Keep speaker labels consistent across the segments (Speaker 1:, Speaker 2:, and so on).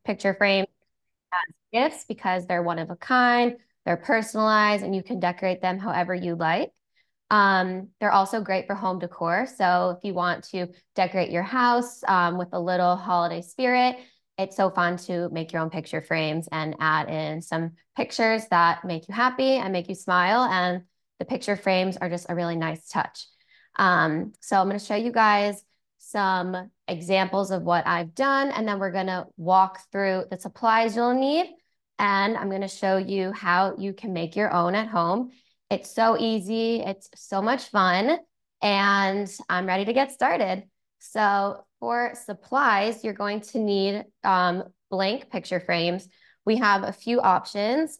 Speaker 1: picture frames as gifts because they're one of a kind, they're personalized, and you can decorate them however you like. They're also great for home decor. So if you want to decorate your house with a little holiday spirit, it's so fun to make your own picture frames and add in some pictures that make you happy and make you smile. And the picture frames are just a really nice touch. So I'm going to show you guys some examples of what I've done, and then we're going to walk through the supplies you'll need. And I'm going to show you how you can make your own at home. It's so easy. It's so much fun. And I'm ready to get started. So for supplies, you're going to need blank picture frames. We have a few options.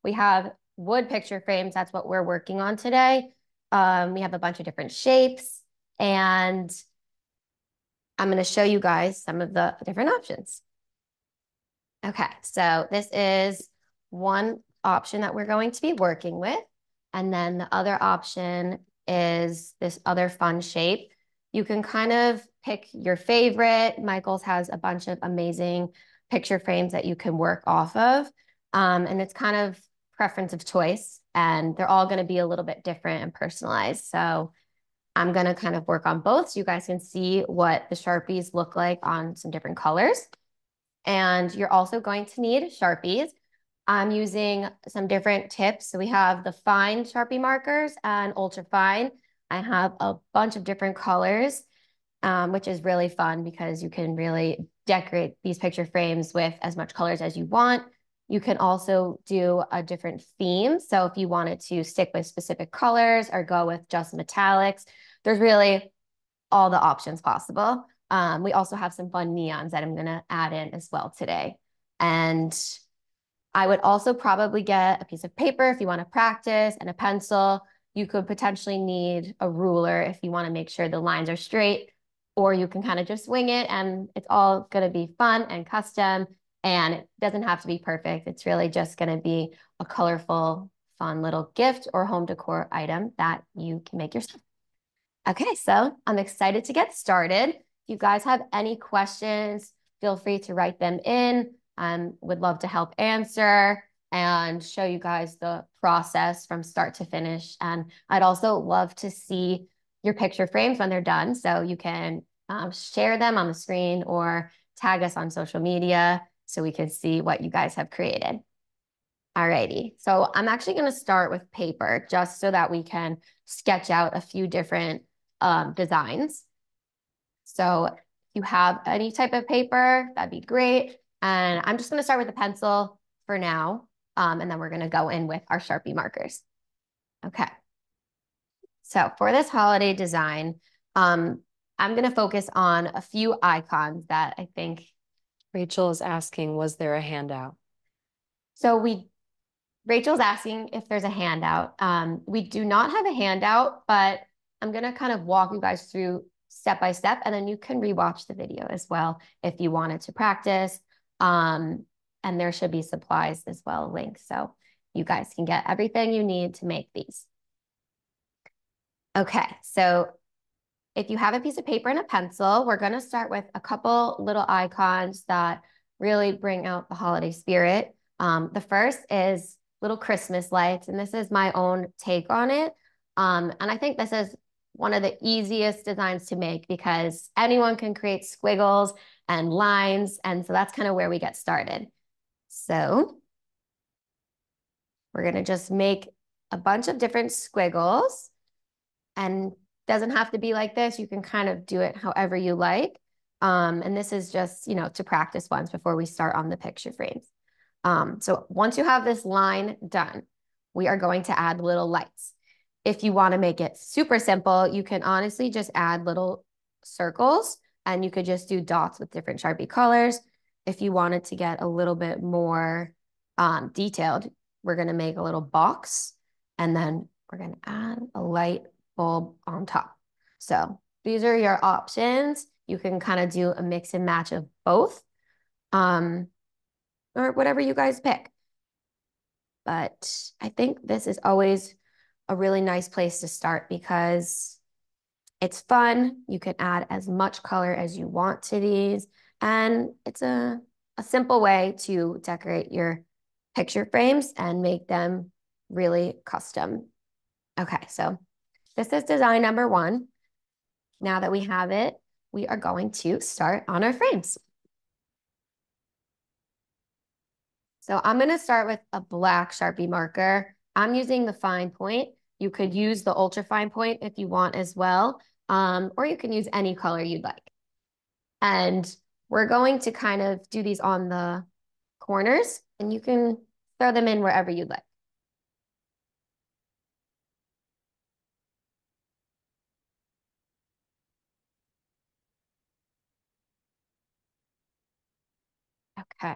Speaker 1: We have wood picture frames. That's what we're working on today. We have a bunch of different shapes, and I'm going to show you guys some of the different options. Okay, so this is one option that we're going to be working with. And then the other option is this other fun shape. You can kind of pick your favorite. Michael's has a bunch of amazing picture frames that you can work off of. And it's kind of preference of choice. And they're all going to be a little bit different and personalized. So I'm going to kind of work on both so you guys can see what the Sharpies look like on some different colors. And you're also going to need Sharpies. I'm using some different tips. So we have the fine Sharpie markers and ultra fine. I have a bunch of different colors, which is really fun because you can really decorate these picture frames with as much colors as you want. You can also do a different theme. So if you wanted to stick with specific colors or go with just metallics, there's really all the options possible. We also have some fun neons that I'm going to add in as well today. And I would also probably get a piece of paper if you want to practice and a pencil. You could potentially need a ruler if you want to make sure the lines are straight, or you can kind of just wing it and it's all going to be fun and custom, and it doesn't have to be perfect. It's really just going to be a colorful, fun little gift or home decor item that you can make yourself. Okay, so I'm excited to get started. If you guys have any questions, feel free to write them in. Would love to help answer and show you guys the process from start to finish. And I'd also love to see your picture frames when they're done. So you can share them on the screen or tag us on social media so we can see what you guys have created. Alrighty, so I'm actually going to start with paper just so that we can sketch out a few different designs. So if you have any type of paper, that'd be great. And I'm just going to start with a pencil for now, and then we're going to go in with our Sharpie markers. Okay, so for this holiday design, I'm going to focus on a few icons that I think.
Speaker 2: Rachel is asking, was there a handout?
Speaker 1: So Rachel's asking if there's a handout. We do not have a handout, but I'm going to kind of walk you guys through step by step, and then you can rewatch the video as well if you wanted to practice. And there should be supplies as well, links, so you guys can get everything you need to make these. Okay, so if you have a piece of paper and a pencil, we're going to start with a couple little icons that really bring out the holiday spirit. The first is little Christmas lights, and this is my own take on it. And I think this is one of the easiest designs to make because anyone can create squiggles and lines, and so that's kind of where we get started. So we're going to just make a bunch of different squiggles, and doesn't have to be like this. You can kind of do it however you like. And this is just, to practice once before we start on the picture frames. So once you have this line done, we are going to add little lights. If you want to make it super simple, you can honestly just add little circles, and you could just do dots with different Sharpie colors. If you wanted to get a little bit more detailed, we're going to make a little box, and then we're going to add a light bulb on top. So these are your options. You can kind of do a mix and match of both, or whatever you guys pick. But I think this is always a really nice place to start because it's fun. You can add as much color as you want to these, and it's a a simple way to decorate your picture frames and make them really custom. Okay, so this is design number one. Now that we have it, we are going to start on our frames. So I'm going to start with a black Sharpie marker. I'm using the fine point. You could use the ultra fine point if you want as well, or you can use any color you'd like. And we're going to kind of do these on the corners, and you can throw them in wherever you'd like. Okay,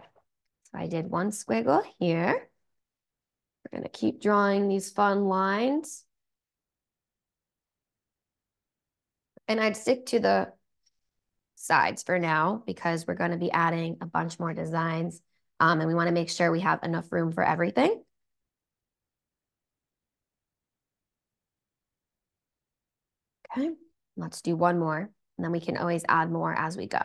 Speaker 1: so I did one squiggle here. We're going to keep drawing these fun lines. And I'd stick to the sides for now because we're going to be adding a bunch more designs. And we want to make sure we have enough room for everything. Okay, let's do one more, and then we can always add more as we go.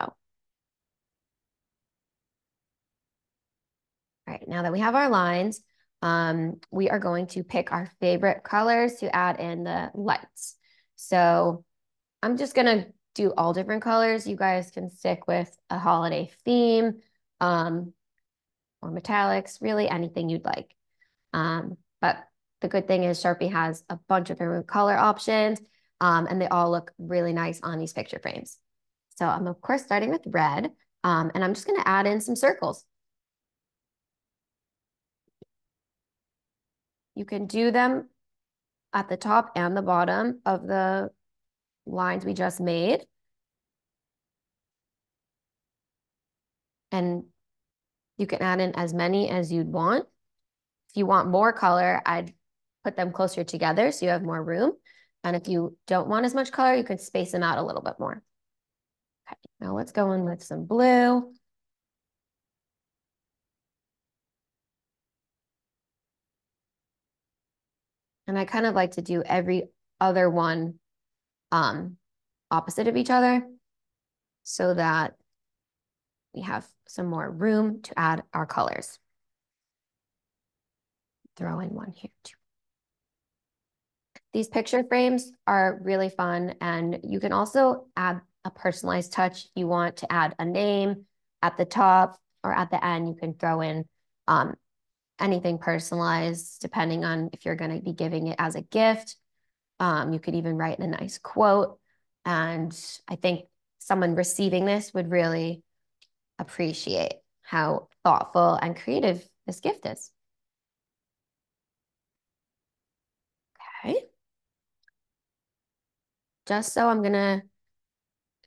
Speaker 1: All right, now that we have our lines, we are going to pick our favorite colors to add in the lights. So I'm just gonna do all different colors. You guys can stick with a holiday theme, or metallics, really anything you'd like. But the good thing is Sharpie has a bunch of different color options, and they all look really nice on these picture frames. So I'm of course starting with red, and I'm just gonna add in some circles. You can do them at the top and the bottom of the lines we just made. And you can add in as many as you'd want. If you want more color, I'd put them closer together so you have more room. And if you don't want as much color, you can space them out a little bit more. Okay, now let's go in with some blue. And I kind of like to do every other one opposite of each other so that we have some more room to add our colors. Throw in one here too. These picture frames are really fun, and you can also add a personalized touch. If you want to add a name at the top or at the end, you can throw in anything personalized depending on if you're going to be giving it as a gift. You could even write a nice quote. And I think someone receiving this would really appreciate how thoughtful and creative this gift is. Okay. Just so I'm gonna,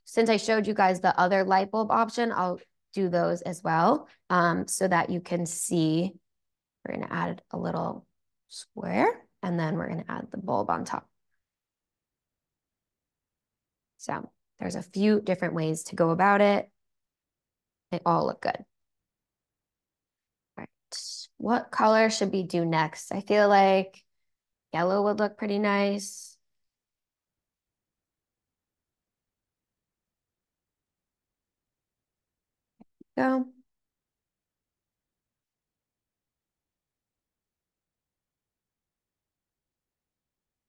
Speaker 1: since I showed you guys the other light bulb option, I'll do those as well, so that you can see. We're gonna add a little square, and then we're gonna add the bulb on top. So there's a few different ways to go about it. They all look good. All right, what color should we do next? I feel like yellow would look pretty nice. Go.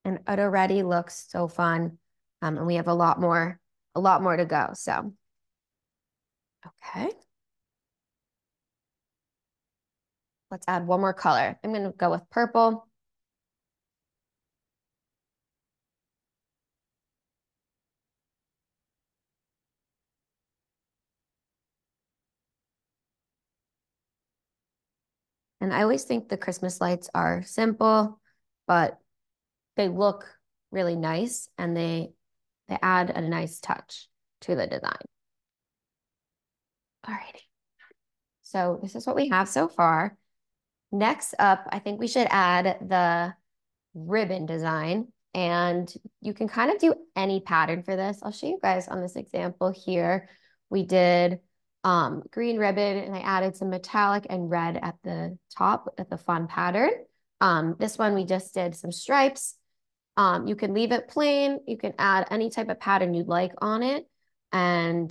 Speaker 1: And it already looks so fun. And we have a lot more to go. So, okay. Let's add one more color. I'm going to go with purple. And I always think the Christmas lights are simple, but they look really nice, and they add a nice touch to the design. Alrighty. So this is what we have so far. Next up, I think we should add the ribbon design, and you can kind of do any pattern for this. I'll show you guys on this example here. We did green ribbon, and I added some metallic and red at the top at the fun pattern. This one we just did some stripes. You can leave it plain. You can add any type of pattern you'd like on it. And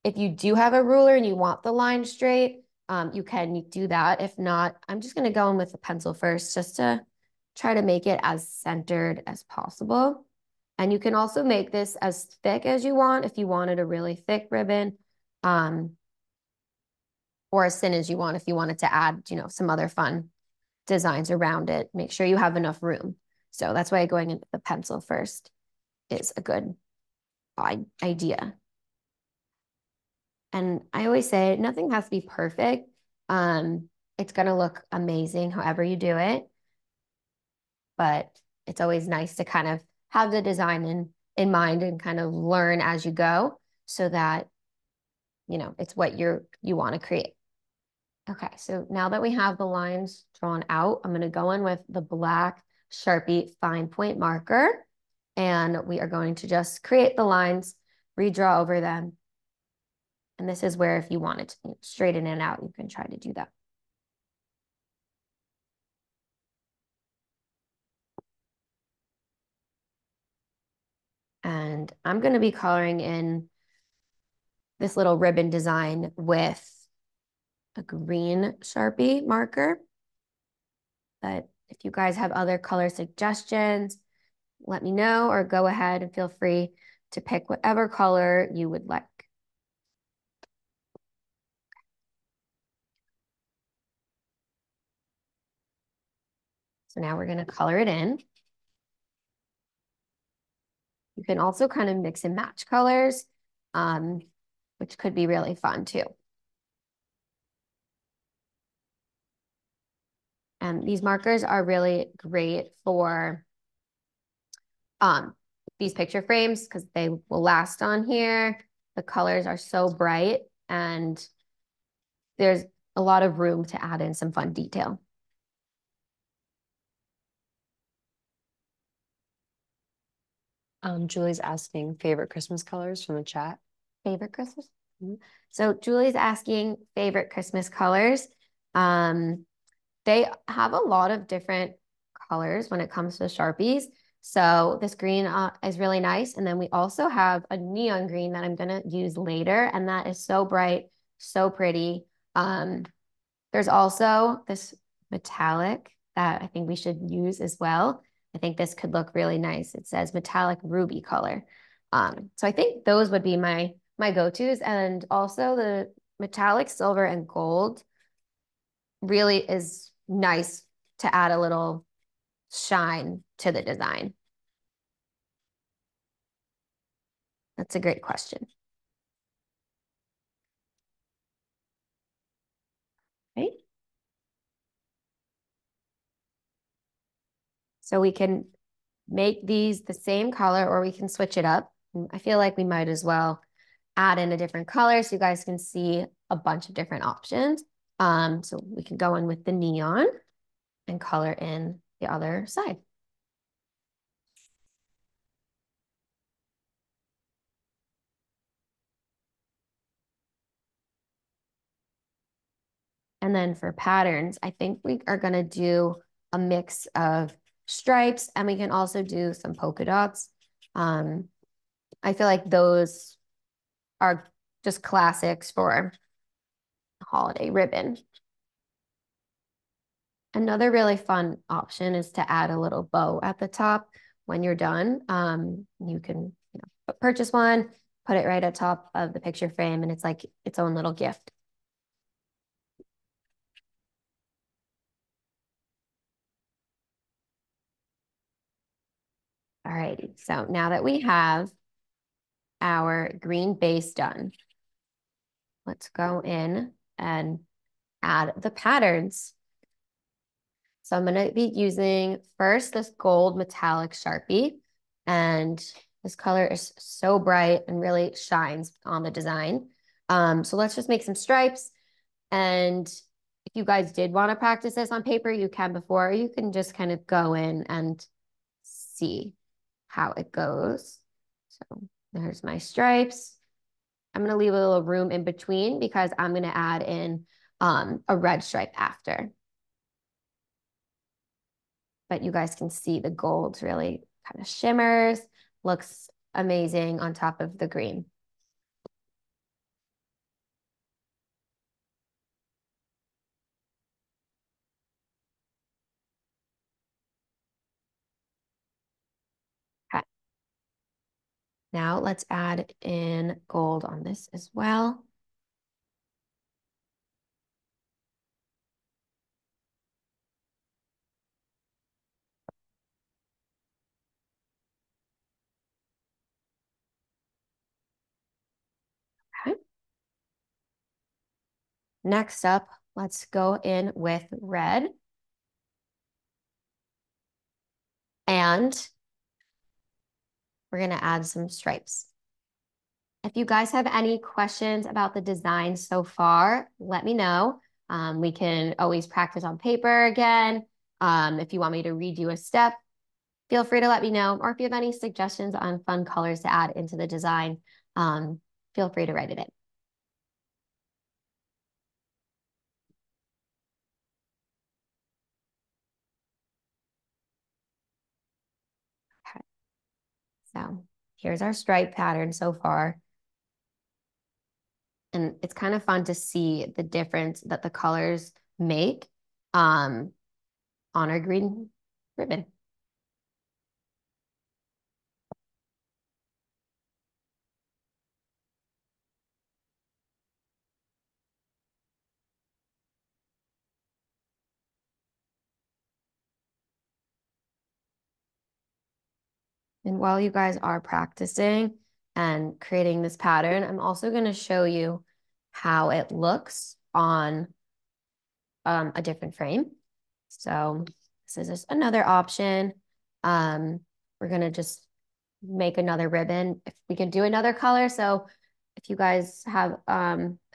Speaker 1: If you do have a ruler and you want the line straight, you can do that. If not, I'm just gonna go in with a pencil first just to try to make it as centered as possible. And you can also make this as thick as you want if you wanted a really thick ribbon, or as thin as you want if you wanted to add, some other fun designs around it. Make sure you have enough room. So that's why going in with the pencil first is a good idea. And I always say nothing has to be perfect. It's going to look amazing however you do it, but it's always nice to kind of have the design in mind and kind of learn as you go so that it's what you want to create. Okay, so now that we have the lines drawn out, I'm going to go in with the black Sharpie fine point marker, and we are going to just create the lines, redraw over them. And this is where if you wanted to straighten it out, you can try to do that. And I'm going to be coloring in this little ribbon design with a green Sharpie marker. But if you guys have other color suggestions, let me know, or go ahead and feel free to pick whatever color you would like. So now we're going to color it in. You can also kind of mix and match colors, which could be really fun too. And these markers are really great for these picture frames because they will last on here. The colors are so bright and there's a lot of room to add in some fun detail.
Speaker 2: Julie's asking favorite Christmas colors from the chat.
Speaker 1: Favorite Christmas? So Julie's asking favorite Christmas colors. They have a lot of different colors when it comes to Sharpies. So this green is really nice. And then we also have a neon green that I'm going to use later. And that is so bright, so pretty. There's also this metallic that I think we should use as well. I think this could look really nice. It says metallic ruby color. So I think those would be my go-tos. And also the metallic silver and gold really is nice to add a little shine to the design. That's a great question. Right? So we can make these the same color or we can switch it up. I feel like we might as well add in a different color so you guys can see a bunch of different options. So we can go in with the neon and color in the other side. And then for patterns, I think we are going to do a mix of stripes and we can also do some polka dots. I feel like those are just classics for holiday ribbon. Another really fun option is to add a little bow at the top when you're done. You can purchase one, put it right at top of the picture frame, and it's like its own little gift. All righty, so now that we have our green base done, let's go in and add the patterns. So I'm going to be using first this gold metallic Sharpie, and this color is so bright and really shines on the design. So let's just make some stripes. And if you guys did want to practice this on paper, you can before. You can just kind of go in and see how it goes. So there's my stripes. I'm going to leave a little room in between because I'm going to add in a red stripe after. But you guys can see the gold really kind of shimmers, looks amazing on top of the green. Now let's add in gold on this as well. Okay. Next up, let's go in with red. And we're going to add some stripes. If you guys have any questions about the design so far, let me know. We can always practice on paper again. If you want me to redo a step, feel free to let me know. Or if you have any suggestions on fun colors to add into the design, feel free to write it in. Okay. So here's our stripe pattern so far. And it's kind of fun to see the difference that the colors make on our green ribbon. And while you guys are practicing and creating this pattern, I'm also going to show you how it looks on a different frame. So this is just another option. We're going to just make another ribbon. If we can do another color. So if you guys have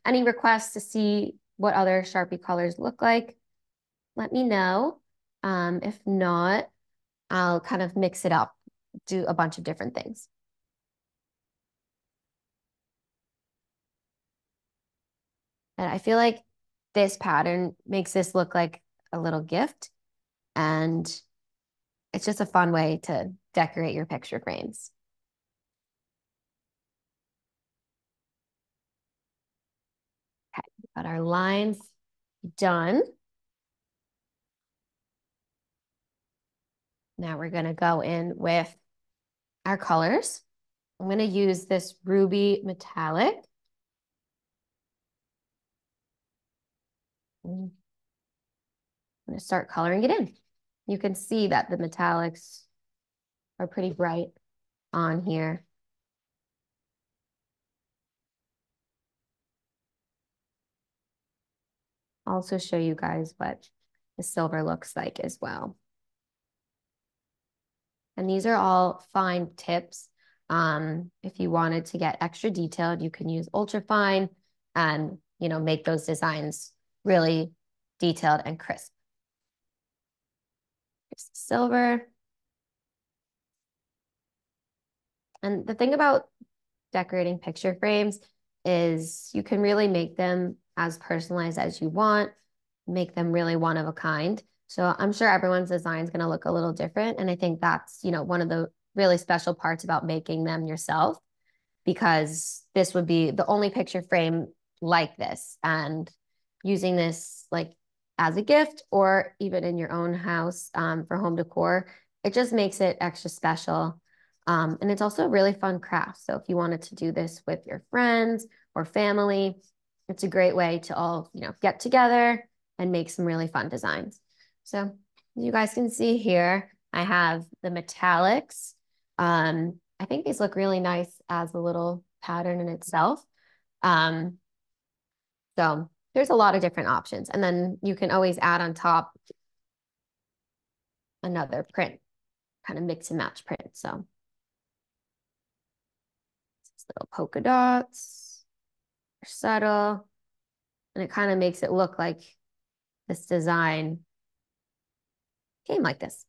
Speaker 1: any requests to see what other Sharpie colors look like, let me know. If not, I'll kind of mix it up, do a bunch of different things. And I feel like this pattern makes this look like a little gift. And it's just a fun way to decorate your picture frames. Okay, got our lines done. Now we're going to go in with our colors. I'm going to use this ruby metallic. I'm going to start coloring it in. You can see that the metallics are pretty bright on here. I'll also show you guys what the silver looks like as well. And these are all fine tips. If you wanted to get extra detailed, you can use ultra fine and, make those designs really detailed and crisp. Here's the silver. And the thing about decorating picture frames is you can really make them as personalized as you want, make them really one of a kind. So I'm sure everyone's design is going to look a little different. And I think that's, one of the really special parts about making them yourself, because this would be the only picture frame like this, and using this like as a gift or even in your own house for home decor, it just makes it extra special. And it's also a really fun craft. So if you wanted to do this with your friends or family, it's a great way to all, get together and make some really fun designs. So you guys can see here, I have the metallics. I think these look really nice as a little pattern in itself. So there's a lot of different options. And then you can always add on top another print, kind of mix and match print. So little polka dots, subtle, and it kind of makes it look like this design came like this.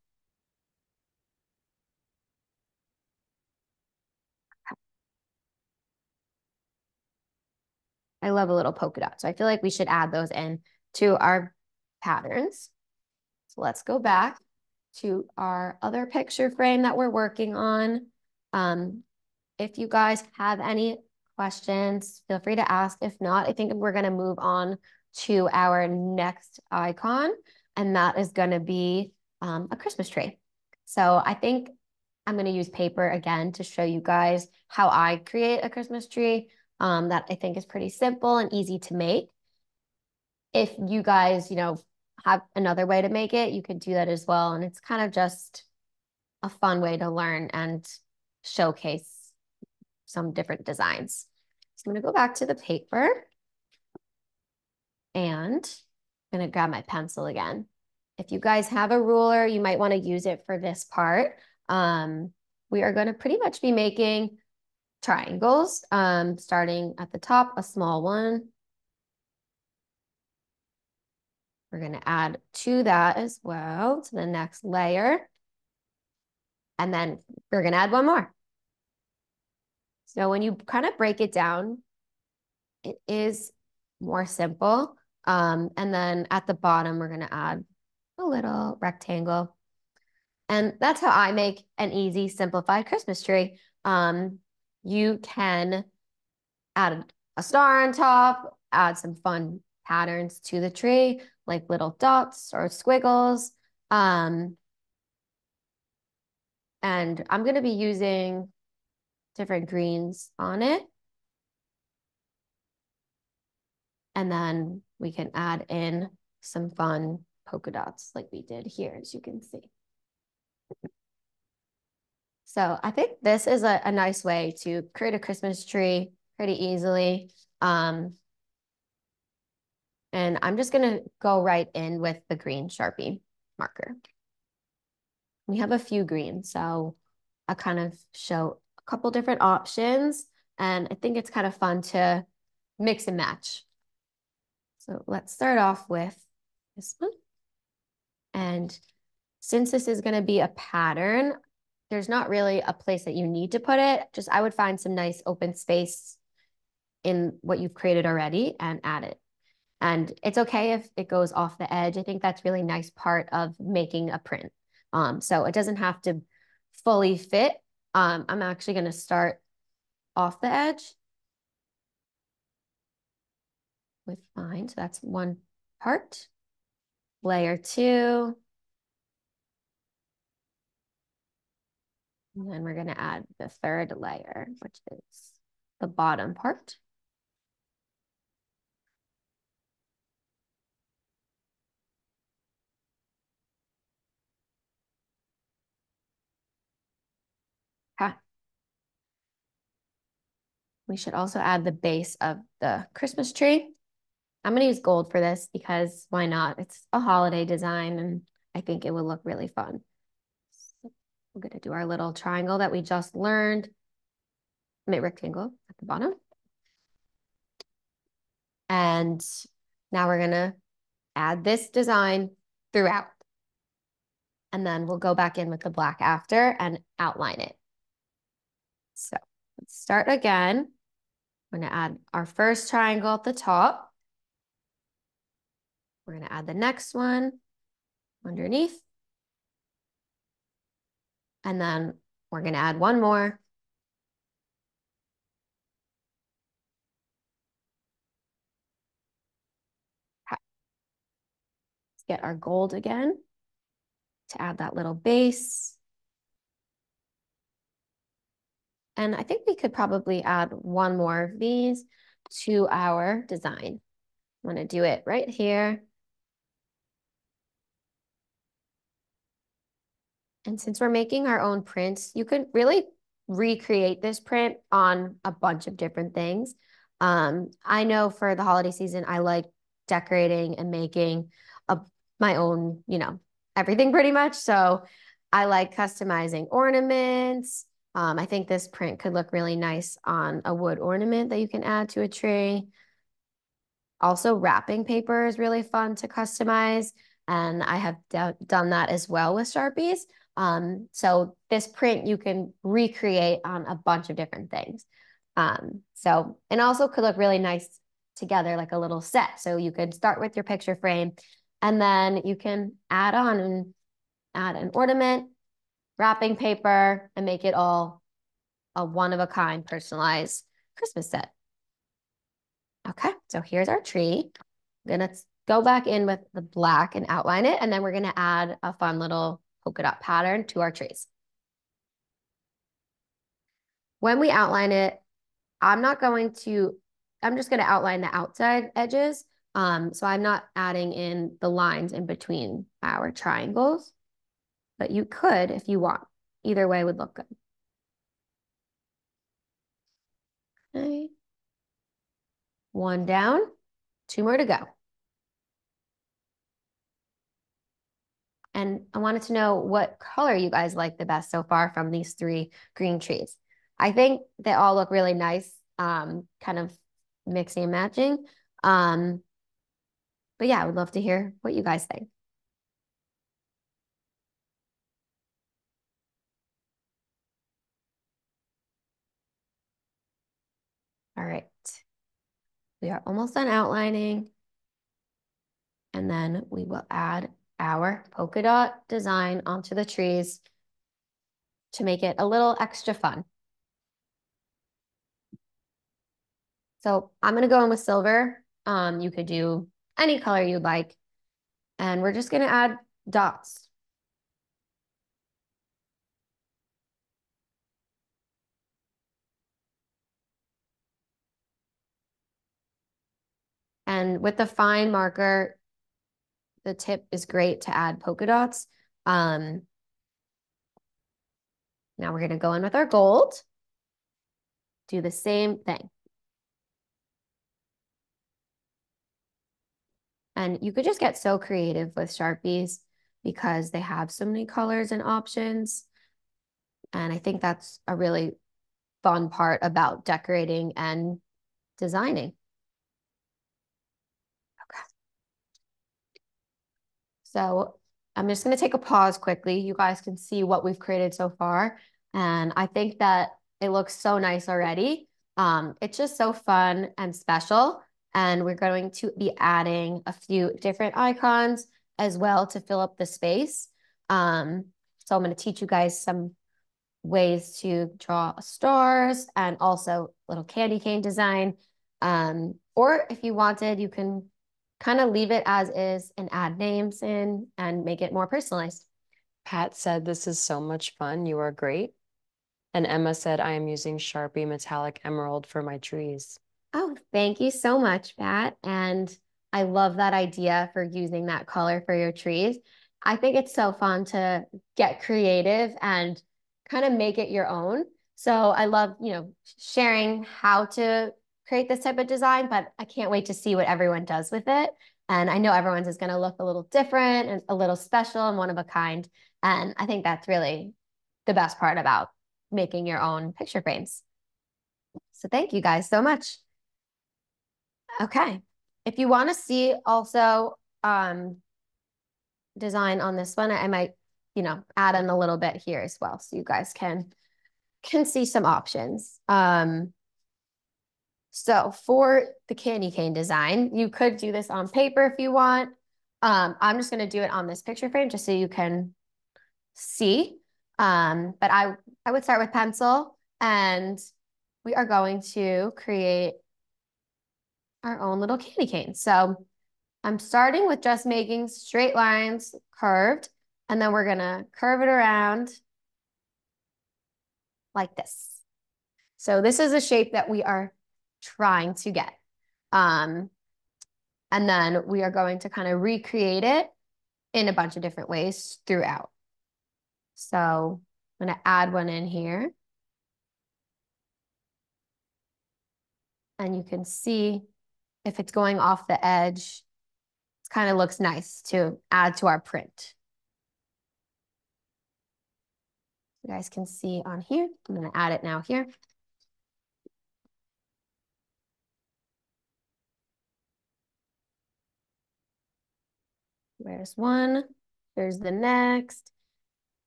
Speaker 1: I love a little polka dot. So I feel like we should add those in to our patterns. So let's go back to our other picture frame that we're working on. If you guys have any questions, feel free to ask. If not, I think we're going to move on to our next icon, and that is going to be a Christmas tree. So I think I'm going to use paper again to show you guys how I create a Christmas tree that I think is pretty simple and easy to make. If you guys, have another way to make it, you could do that as well. And it's kind of just a fun way to learn and showcase some different designs. So I'm going to go back to the paper and I'm going to grab my pencil again. If you guys have a ruler, you might want to use it for this part. We are going to pretty much be making triangles, starting at the top, a small one. We're going to add to that as well, to the next layer. And then we're going to add one more. So when you kind of break it down, it is more simple. And then at the bottom, we're going to add a little rectangle. And that's how I make an easy, simplified Christmas tree. You can add a star on top, add some fun patterns to the tree, like little dots or squiggles. And I'm going to be using different greens on it. And then we can add in some fun polka dots like we did here, as you can see. So I think this is a nice way to create a Christmas tree pretty easily. And I'm just gonna go right in with the green Sharpie marker. We have a few greens, so I kind of show a couple different options, and I think it's kind of fun to mix and match. So let's start off with this one. And since this is gonna be a pattern, there's not really a place that you need to put it. Just I would find some nice open space in what you've created already and add it. And it's okay if it goes off the edge. I think that's really nice part of making a print. So it doesn't have to fully fit. I'm actually going to start off the edge with mine. So that's one part. Layer two. And then we're going to add the third layer, which is the bottom part. Okay. We should also add the base of the Christmas tree. I'm going to use gold for this because why not? It's a holiday design and I think it would look really fun. So we're going to do our little triangle that we just learned. Make rectangle at the bottom. And now we're going to add this design throughout. And then we'll go back in with the black after and outline it. So let's start again. We're going to add our first triangle at the top. We're going to add the next one underneath. And then we're going to add one more. Let's get our gold again to add that little base. And I think we could probably add one more of these to our design. I'm going to do it right here. And since we're making our own prints, you could really recreate this print on a bunch of different things. I know for the holiday season, I like decorating and making my own, everything pretty much. So I like customizing ornaments. I think this print could look really nice on a wood ornament that you can add to a tree. Also, wrapping paper is really fun to customize. And I have done that as well with Sharpies. So this print you can recreate on a bunch of different things. And also could look really nice together, like a little set. So you could start with your picture frame and then you can add on and add an ornament, wrapping paper, and make it all a one-of-a-kind personalized Christmas set. Okay, so here's our tree. I'm gonna go back in with the black and outline it, and then we're gonna add a fun little polka dot pattern to our trees. when we outline it, I'm not going to, I'm just going to outline the outside edges. So I'm not adding in the lines in between our triangles, but you could if you want. Either way would look good. Okay. One down, two more to go. And I wanted to know what color you guys like the best so far from these three green trees. I think they all look really nice, kind of mixing and matching. Um, but yeah, I would love to hear what you guys think. All right. We are almost done outlining. And then we will add our polka dot design onto the trees to make it a little extra fun. So I'm gonna go in with silver. You could do any color you'd like. And we're just gonna add dots. And with the fine marker, the tip is great to add polka dots. Now we're gonna go in with our gold. Do the same thing. And you could just get so creative with Sharpies because they have so many colors and options. And I think that's a really fun part about decorating and designing. Okay. So I'm just going to take a pause quickly. You guys can see what we've created so far. And I think that it looks so nice already. It's just so fun and special. And we're going to be adding a few different icons as well to fill up the space. So I'm going to teach you guys some ways to draw stars and also little candy cane design. Or if you wanted, you can kind of leave it as is and add names in and make it more personalized.
Speaker 2: Pat said, "This is so much fun. You are great." And Emma said, "I am using Sharpie Metallic Emerald for my trees."
Speaker 1: Oh, thank you so much, Pat. And I love that idea for using that color for your trees. I think it's so fun to get creative and kind of make it your own. So I love, sharing how to create this type of design, but I can't wait to see what everyone does with it. And I know everyone's is going to look a little different and a little special and one of a kind. And I think that's really the best part about making your own picture frames. So thank you guys so much. Okay. If you want to see also design on this one, I might, add in a little bit here as well. So you guys can see some options. So for the candy cane design, you could do this on paper if you want. I'm just going to do it on this picture frame just so you can see. But I would start with pencil and we are going to create our own little candy cane. So I'm starting with just making straight lines curved, and then we're gonna curve it around like this. So this is a shape that we are trying to get. And then we are going to kind of recreate it in a bunch of different ways throughout. So I'm gonna add one in here. And you can see if it's going off the edge, it kind of looks nice to add to our print. You guys can see on here. I'm going to add it now here. There's one, there's the next,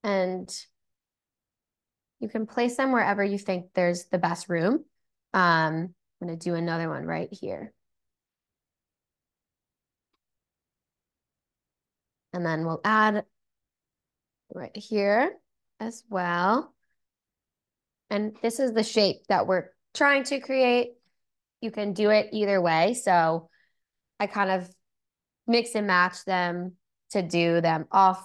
Speaker 1: and you can place them wherever you think there's the best room. I'm going to do another one right here. And then we'll add right here as well. And this is the shape that we're trying to create. You can do it either way. So I kind of mix and match them to do them off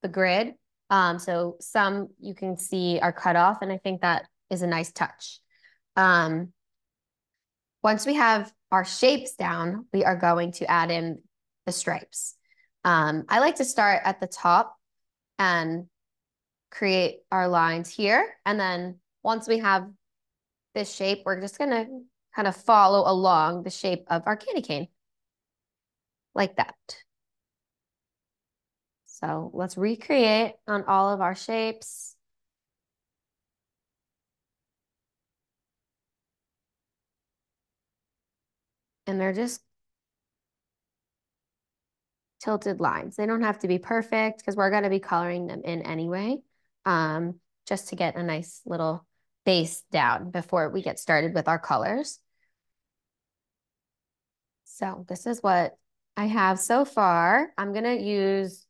Speaker 1: the grid. So some you can see are cut off, and I think that is a nice touch. Um, Once we have our shapes down, we are going to add in the stripes. I like to start at the top and create our lines here. And then once we have this shape, we're just gonna kind of follow along the shape of our candy cane, like that. So let's recreate on all of our shapes. And they're just tilted lines. They don't have to be perfect because we're going to be coloring them in anyway, just to get a nice little base down before we get started with our colors. So this is what I have so far. I'm going to use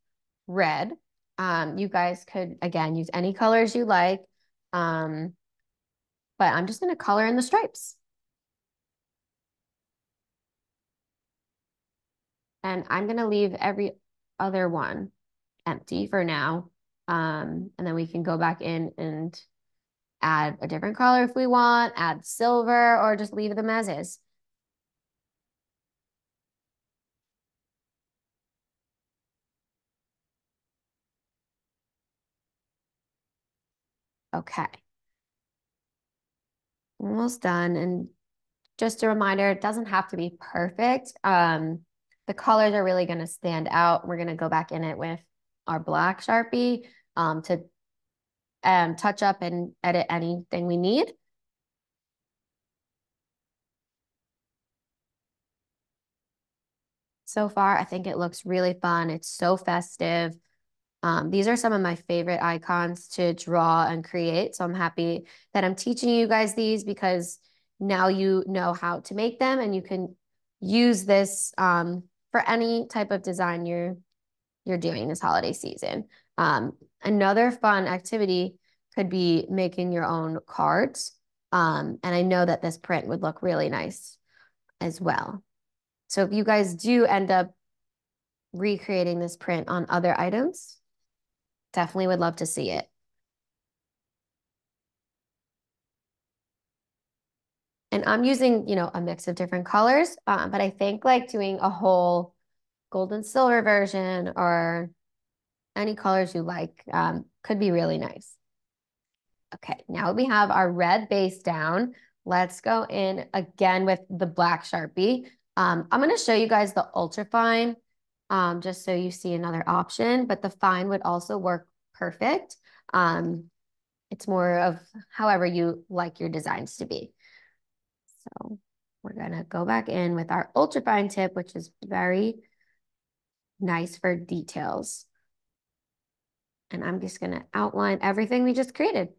Speaker 1: red. You guys could, again, use any colors you like, but I'm just going to color in the stripes. And I'm going to leave every other one empty for now. And then we can go back in and add a different color if we want, add silver, or just leave them as is. Okay, almost done. And just a reminder, it doesn't have to be perfect. The colors are really going to stand out. We're going to go back in it with our black Sharpie to touch up and edit anything we need. So far, I think it looks really fun. It's so festive. These are some of my favorite icons to draw and create. So I'm happy that I'm teaching you guys these because now you know how to make them and you can use this for any type of design you're doing this holiday season. Another fun activity could be making your own cards. And I know that this print would look really nice as well. So if you guys do end up recreating this print on other items, definitely would love to see it. And I'm using, a mix of different colors, but I think like doing a whole gold and silver version or any colors you like could be really nice. Okay, now we have our red base down. Let's go in again with the black Sharpie. I'm going to show you guys the ultra fine just so you see another option, but the fine would also work perfect. It's more of however you like your designs to be. So we're gonna go back in with our ultra fine tip, which is very nice for details. And I'm just gonna outline everything we just created.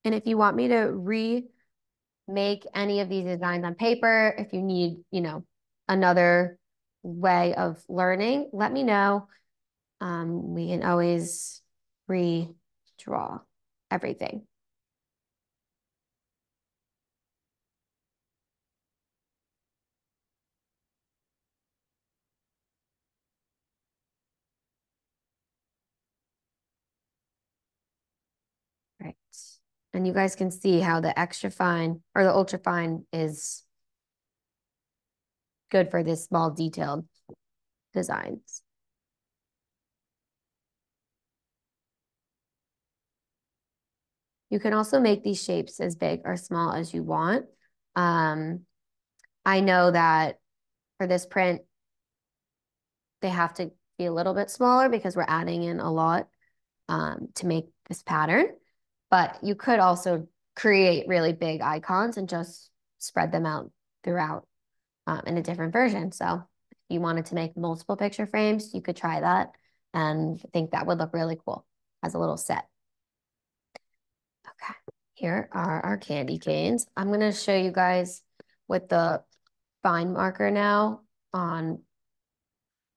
Speaker 1: And if you want me to remake any of these designs on paper, if you need, another way of learning, let me know. We can always redraw everything. Right. And you guys can see how the extra fine or the ultra fine is good for this small detailed designs. You can also make these shapes as big or small as you want. Um, I know that for this print, they have to be a little bit smaller because we're adding in a lot to make this pattern. But you could also create really big icons and just spread them out throughout in a different version. So if you wanted to make multiple picture frames, you could try that. And I think that would look really cool as a little set. Okay, here are our candy canes. I'm going to show you guys with the fine marker now on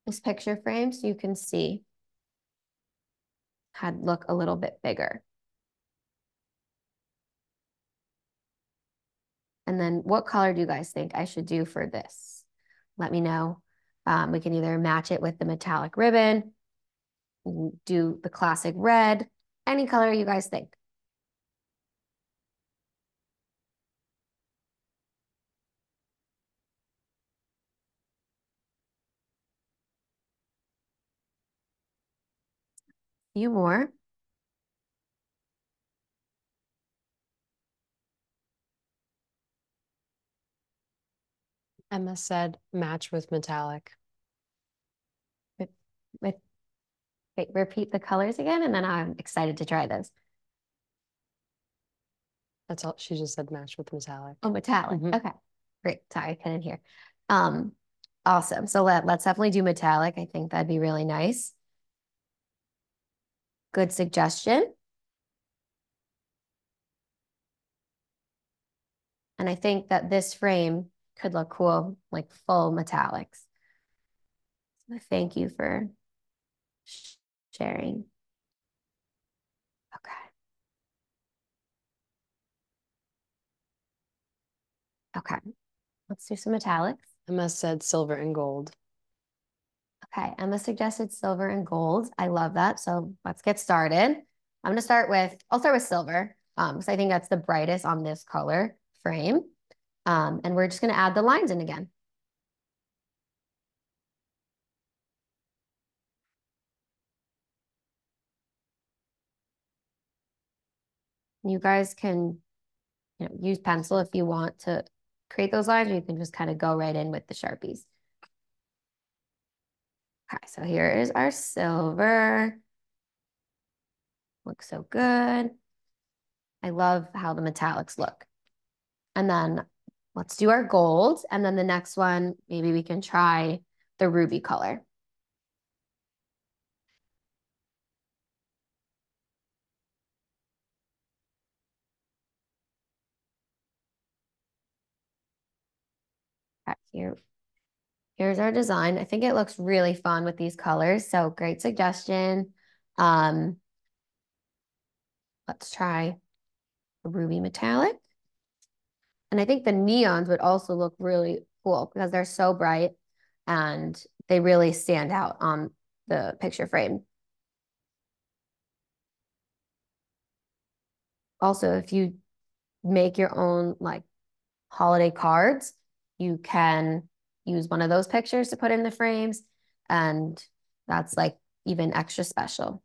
Speaker 1: this picture frame so you can see how it look a little bit bigger. And then what color do you guys think I should do for this? Let me know. We can either match it with the metallic ribbon, do the classic red, any color you guys think. Few more.
Speaker 2: Emma said match with metallic.
Speaker 1: With, with wait, repeat the colors again, and then I'm excited to try those.
Speaker 2: That's all. She just said match with metallic.
Speaker 1: Oh, metallic. Okay, great. Sorry, I couldn't hear. Um, awesome. So let's definitely do metallic. I think that'd be really nice. Good suggestion. And I think that this frame could look cool, like full metallics. So thank you for sharing. Okay. Okay. Let's do some metallics.
Speaker 2: Emma said silver and gold.
Speaker 1: Okay. Emma suggested silver and gold. I love that. So let's get started. I'll start with silver, because I think that's the brightest on this color frame. And we're just going to add the lines in again. You guys can, use pencil if you want to create those lines, or you can just kind of go right in with the Sharpies. Okay, so here is our silver. Looks so good. I love how the metallics look. And then let's do our gold. And then the next one, maybe we can try the ruby color. Okay, here's our design. I think it looks really fun with these colors. So great suggestion. Um, let's try a ruby metallic. And I think the neons would also look really cool because they're so bright and they really stand out on the picture frame. Also, if you make your own like holiday cards, you can use one of those pictures to put in the frames, and that's like even extra special.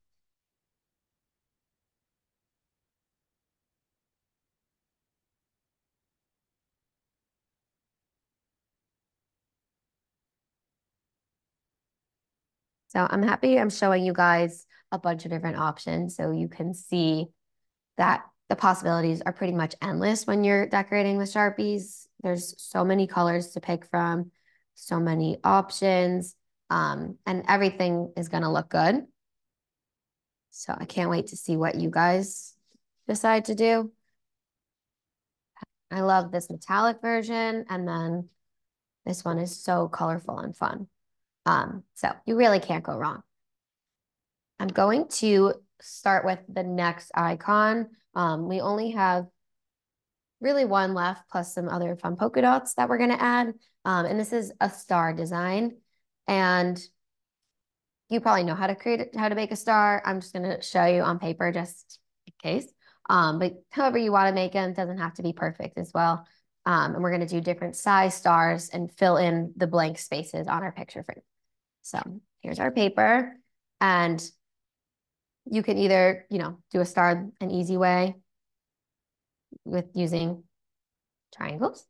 Speaker 1: So I'm happy I'm showing you guys a bunch of different options so you can see that the possibilities are pretty much endless when you're decorating with Sharpies. There's so many colors to pick from, so many options, and everything is going to look good. So I can't wait to see what you guys decide to do. I love this metallic version, and then this one is so colorful and fun. So you really can't go wrong. I'm going to start with the next icon. We only have really one left, plus some other fun polka dots that we're going to add. And this is a star design. And you probably know how to make a star. I'm just going to show you on paper just in case. But however you want to make them, doesn't have to be perfect as well. And we're going to do different size stars and fill in the blank spaces on our picture frame. So here's our paper. And you can either, do a star an easy way with using triangles,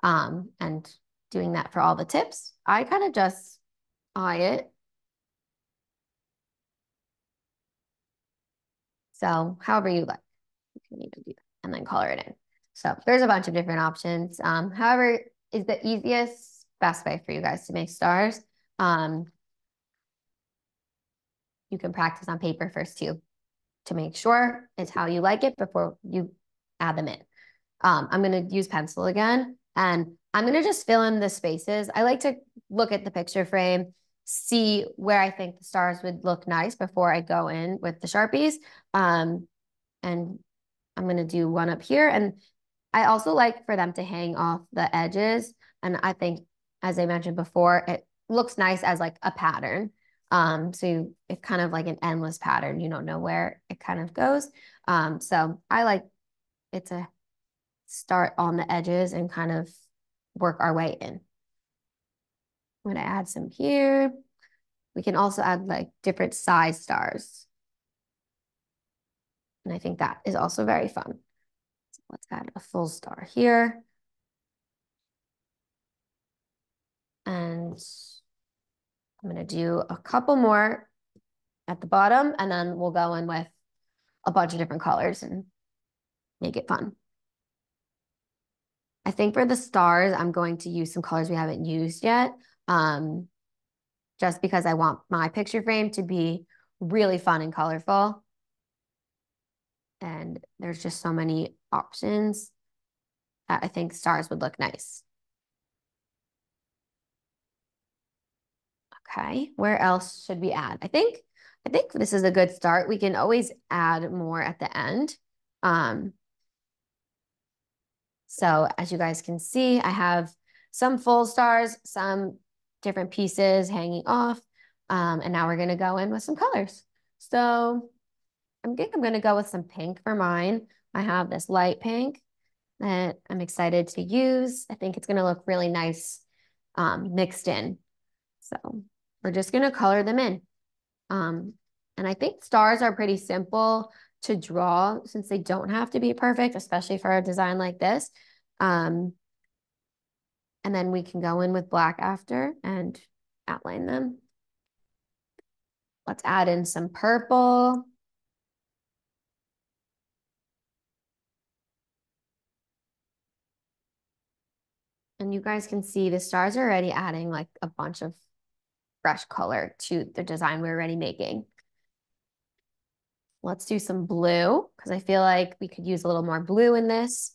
Speaker 1: and doing that for all the tips. I kind of just eye it. So however you like, you can even do that and then color it in. So there's a bunch of different options. However is the easiest, best way for you guys to make stars. You can practice on paper first too, to make sure it's how you like it before you add them in. I'm going to use pencil again, and I'm going to just fill in the spaces. I like to look at the picture frame, see where I think the stars would look nice before I go in with the Sharpies. And I'm going to do one up here. And I also like for them to hang off the edges. And I think, as I mentioned before, it looks nice as like a pattern. It's kind of like an endless pattern. You don't know where it kind of goes. So I like it to start on the edges and kind of work our way in. I'm gonna add some here. We can also add like different size stars. And I think that is also very fun. So let's add a full star here. And I'm gonna do a couple more at the bottom, and then we'll go in with a bunch of different colors and make it fun. I think for the stars, I'm going to use some colors we haven't used yet, just because I want my picture frame to be really fun and colorful. And there's just so many options that I think stars would look nice. Okay, where else should we add? I think this is a good start. We can always add more at the end. Um, so as you guys can see, I have some full stars, some different pieces hanging off. And now we're gonna go in with some colors. So I think I'm gonna go with some pink for mine. I have this light pink that I'm excited to use. I think it's gonna look really nice mixed in. So we're just gonna color them in. Um, and I think stars are pretty simple to draw since they don't have to be perfect, especially for a design like this. Um, and then we can go in with black after and outline them. Let's add in some purple. And you guys can see the stars are already adding like a bunch of fresh color to the design we're already making. Let's do some blue because I feel like we could use a little more blue in this.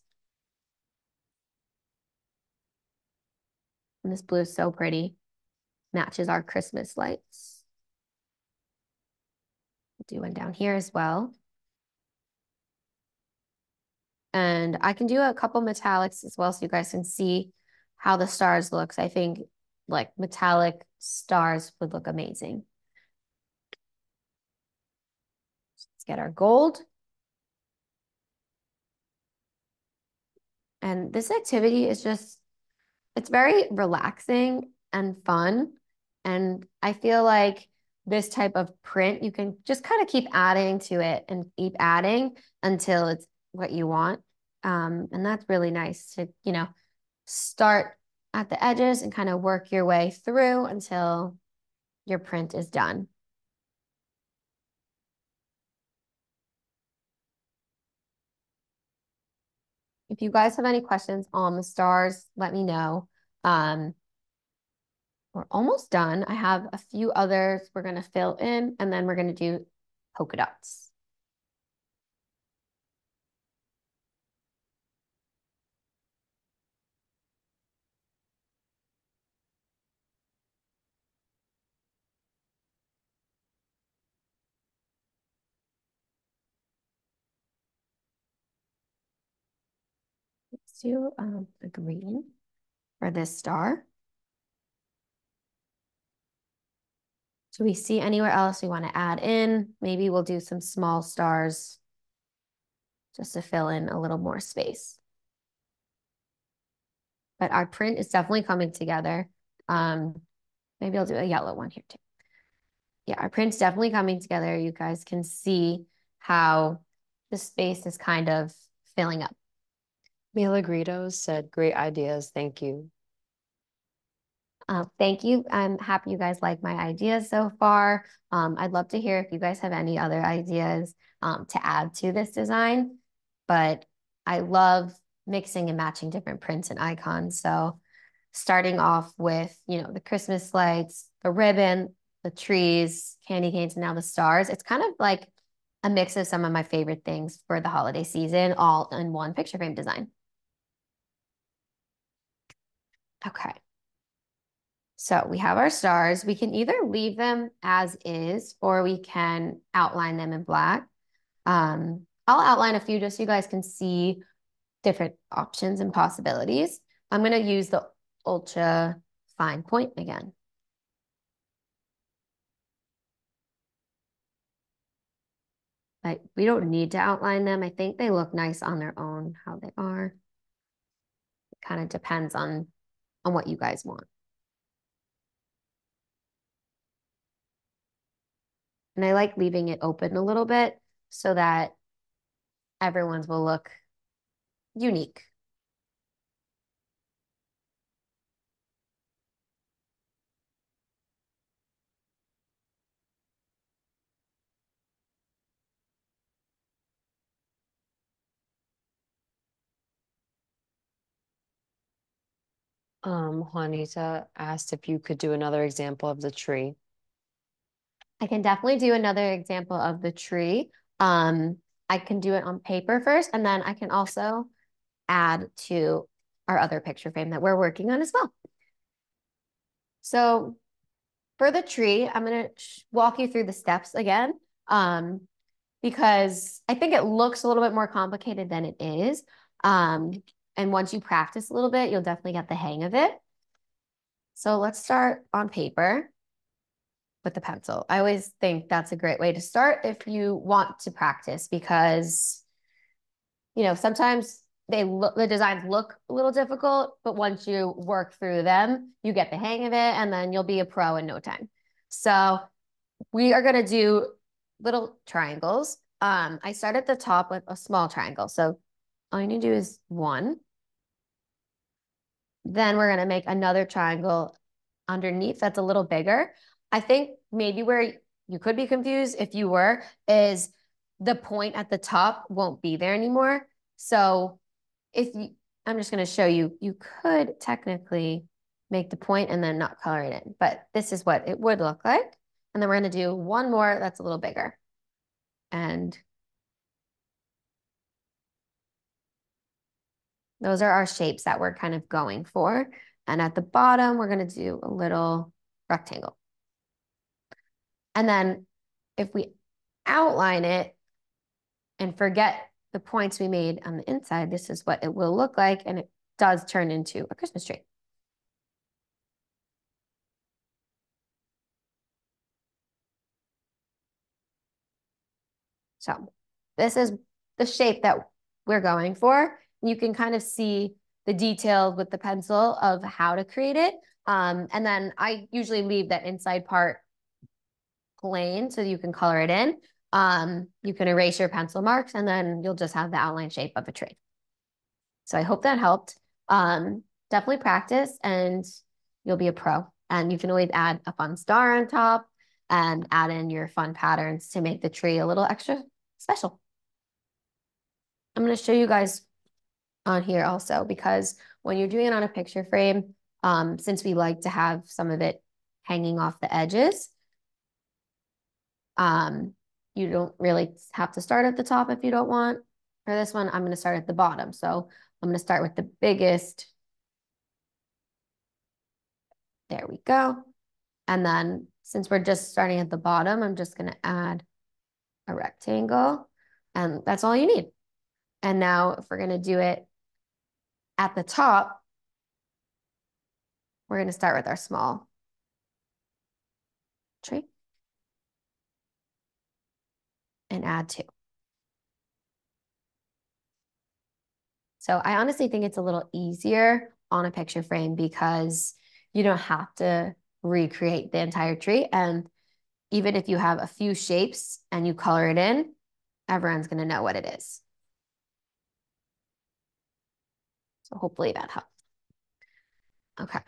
Speaker 1: And this blue is so pretty. Matches our Christmas lights. Do one down here as well. And I can do a couple metallics as well so you guys can see how the stars looks. I think like metallic stars would look amazing. Let's get our gold. And this activity is just, it's very relaxing and fun. And I feel like this type of print, you can just kind of keep adding to it and keep adding until it's what you want. And that's really nice to, start at the edges and kind of work your way through until your print is done. If you guys have any questions on the stars, let me know. We're almost done. I have a few others we're going to fill in, and then we're going to do polka dots. Let's do a green for this star. Do we see anywhere else we want to add in? Maybe we'll do some small stars just to fill in a little more space. But our print is definitely coming together. Maybe I'll do a yellow one here too. Yeah, our print's definitely coming together. You guys can see how the space is kind of filling up.
Speaker 2: Milagritos said, great ideas. Thank you.
Speaker 1: Thank you. I'm happy you guys like my ideas so far. I'd love to hear if you guys have any other ideas to add to this design, but I love mixing and matching different prints and icons. So starting off with, the Christmas lights, the ribbon, the trees, candy canes, and now the stars. It's kind of like a mix of some of my favorite things for the holiday season, all in one picture frame design. Okay. So we have our stars. We can either leave them as is, or we can outline them in black. I'll outline a few just so you guys can see different options and possibilities. I'm going to use the ultra fine point again. Like we don't need to outline them. I think they look nice on their own, how they are. It kind of depends on what you guys want. And I like leaving it open a little bit so that everyone's will look unique.
Speaker 2: Juanita asked if you could do another example of the tree.
Speaker 1: I can definitely do another example of the tree. Um, I can do it on paper first, and then I can also add to our other picture frame that we're working on as well. So for the tree, I'm going to walk you through the steps again, um, because I think it looks a little bit more complicated than it is. Um, and once you practice a little bit, you'll definitely get the hang of it. So let's start on paper with the pencil. I always think that's a great way to start if you want to practice because, sometimes the designs look a little difficult, but once you work through them, you get the hang of it and then you'll be a pro in no time. So we are going to do little triangles. I start at the top with a small triangle. So all you need to do is one. Then we're going to make another triangle underneath that's a little bigger. I think maybe where you could be confused if you were is the point at the top won't be there anymore. So if you, I'm just going to show you, you could technically make the point and then not color it in, but this is what it would look like. And then we're going to do one more that's a little bigger. And those are our shapes that we're kind of going for. And at the bottom, we're going to do a little rectangle. And then if we outline it and forget the points we made on the inside, this is what it will look like. And it does turn into a Christmas tree. So this is the shape that we're going for. You can kind of see the details with the pencil of how to create it. And then I usually leave that inside part plain so you can color it in. You can erase your pencil marks and then you'll just have the outline shape of a tree. So I hope that helped. Definitely practice and you'll be a pro. And you can always add a fun star on top and add in your fun patterns to make the tree a little extra special. I'm going to show you guys on here also because when you're doing it on a picture frame, since we like to have some of it hanging off the edges, you don't really have to start at the top if you don't want. For this one, I'm going to start at the bottom. So I'm going to start with the biggest. There we go. And then since we're just starting at the bottom, I'm just going to add a rectangle and that's all you need. And now if we're going to do it at the top, we're going to start with our small tree and add two. So I honestly think it's a little easier on a picture frame because you don't have to recreate the entire tree. And even if you have a few shapes and you color it in, everyone's going to know what it is. So hopefully that helps. Okay,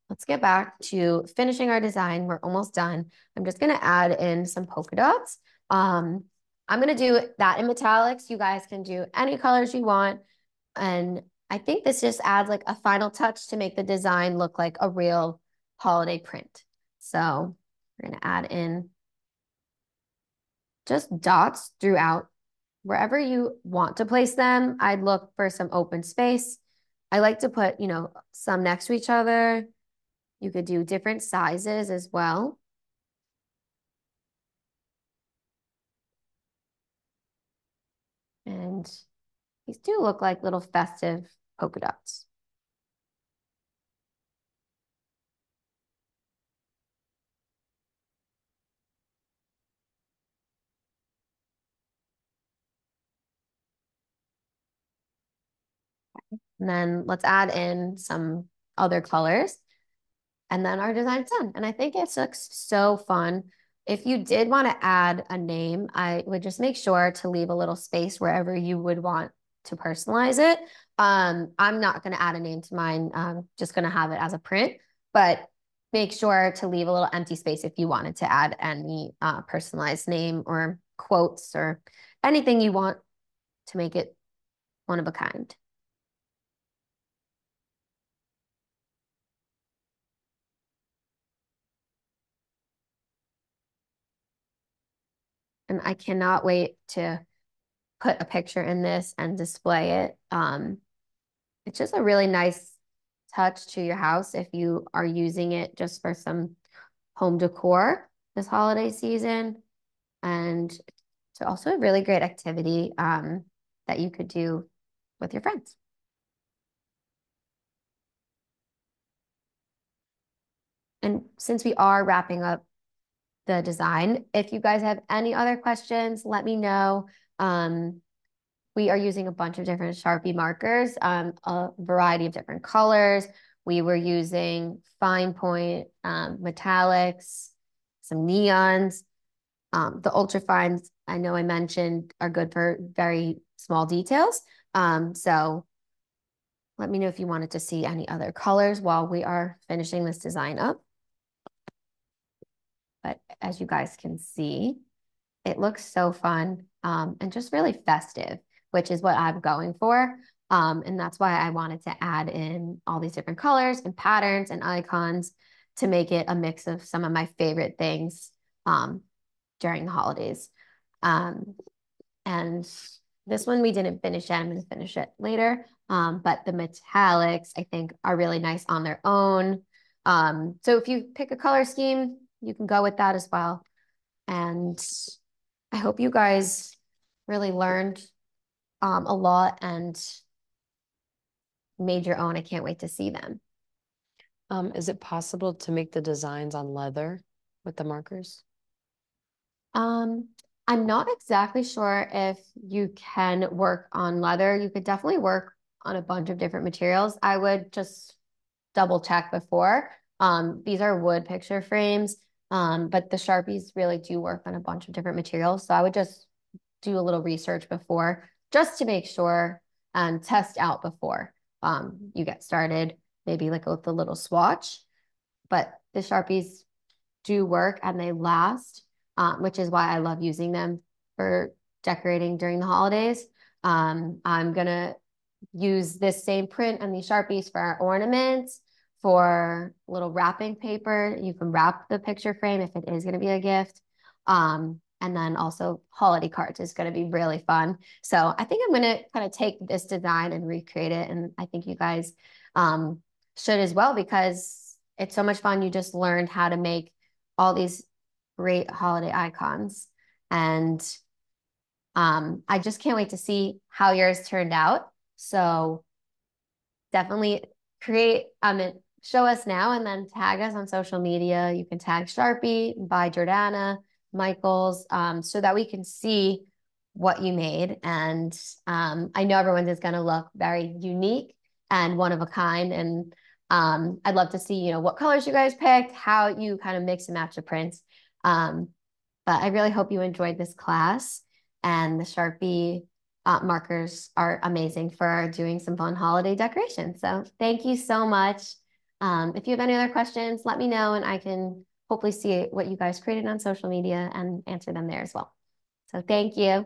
Speaker 1: let's get back to finishing our design. We're almost done. I'm just going to add in some polka dots. I'm going to do that in metallics. You guys can do any colors you want. And I think this just adds like a final touch to make the design look like a real holiday print. So we're going to add in just dots throughout wherever you want to place them. I'd look for some open space. I like to put, some next to each other. You could do different sizes as well. And these do look like little festive polka dots. And then let's add in some other colors. And then our design's done. And I think it looks so fun. If you did want to add a name, I would just make sure to leave a little space wherever you would want to personalize it. I'm not going to add a name to mine. Just going to have it as a print, but make sure to leave a little empty space if you wanted to add any personalized name or quotes or anything you want to make it one of a kind. And I cannot wait to put a picture in this and display it. It's just a really nice touch to your house if you are using it just for some home decor this holiday season. And it's also a really great activity that you could do with your friends. And since we are wrapping up the design, if you guys have any other questions, let me know. We are using a bunch of different Sharpie markers, a variety of different colors. We were using fine point, metallics, some neons. The ultra fines, I know I mentioned, are good for very small details. So let me know if you wanted to see any other colors while we are finishing this design up. But as you guys can see, it looks so fun and just really festive, which is what I'm going for. And that's why I wanted to add in all these different colors and patterns and icons to make it a mix of some of my favorite things during the holidays. Um, and this one we didn't finish yet. I'm going to finish it later. But the metallics, I think, are really nice on their own. So if you pick a color scheme, you can go with that as well. And I hope you guys really learned a lot and made your own. I can't wait to see them.
Speaker 2: Is it possible to make the designs on leather with the markers?
Speaker 1: Um, I'm not exactly sure if you can work on leather. You could definitely work on a bunch of different materials. I would just double check before. These are wood picture frames, but the Sharpies really do work on a bunch of different materials. So I would just do a little research before just to make sure and test out before you get started, maybe like with a little swatch. But the Sharpies do work and they last, which is why I love using them for decorating during the holidays. I'm gonna use this same print and these Sharpies for our ornaments, for little wrapping paper. You can wrap the picture frame if it is gonna be a gift. And then also holiday cards is gonna be really fun. So I think I'm gonna kind of take this design and recreate it. And I think you guys should as well because it's so much fun. You just learned how to make all these great holiday icons. And I just can't wait to see how yours turned out. So definitely create, show us now and then tag us on social media. You can tag Sharpie by Jordana, Michaels, so that we can see what you made. And I know everyone's is going to look very unique and one of a kind. And I'd love to see, what colors you guys picked, how you kind of mix and match the prints. Um, but I really hope you enjoyed this class and the Sharpie markers are amazing for doing some fun holiday decorations. So thank you so much. If you have any other questions, let me know and I can hopefully see what you guys created on social media and answer them there as well. So thank you.